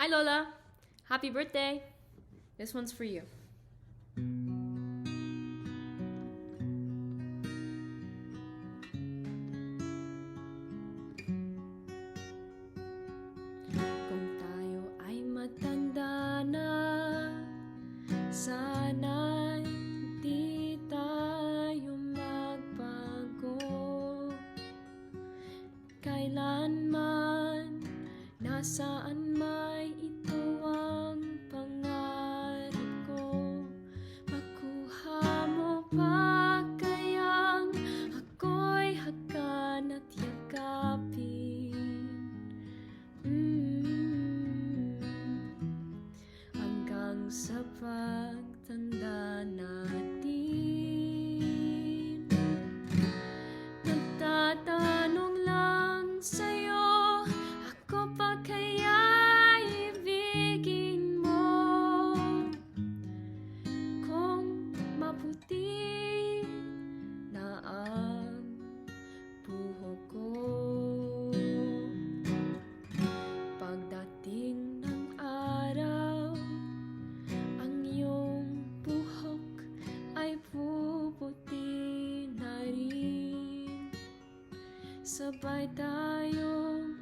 Hi, Lola. Happy birthday. This one's for you. Kung tayo ay matanda na, sana'y di tayo magbago. Kailanman, nasaan may ito ang pangarap ko. Makuha mo pa kayang ako'y hakan at yakapin. Hanggang sa pagtanda natin, nagtatanong lang sa'yo, ako pa kaya ibigin mo? Kung maputi na ang buhok ko, pagdating ng araw, ang iyong buhok ay puputi na rin. Sabay tayong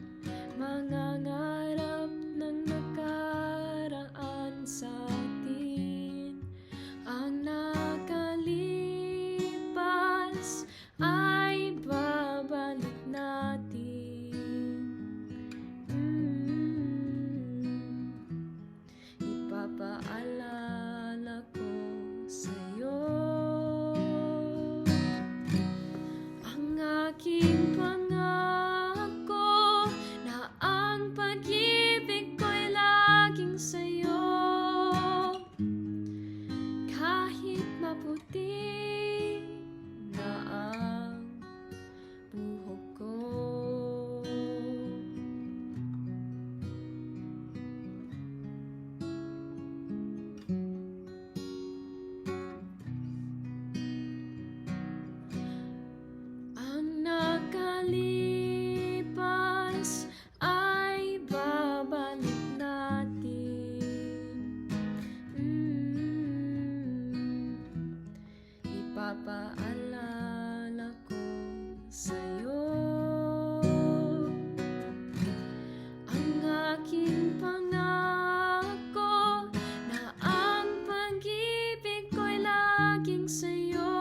mangangarap ng nakaraan sa atin. Ang nakalipas ay babalik natin. Ipapaalala ko sa'yo ang aking pangako na ang pag-ibig ko'y laging sa'yo. Kahit maputi na ang buhok ko. Ang nakalipas ay babalik natin. Ipapaalala ko sa'yo ang aking pangako na ang pag-ibig ko'y laging sa'yo.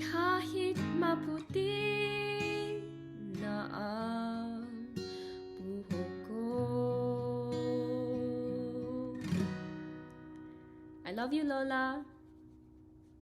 Kahit maputi na ang buhok ko. I love you, Lola.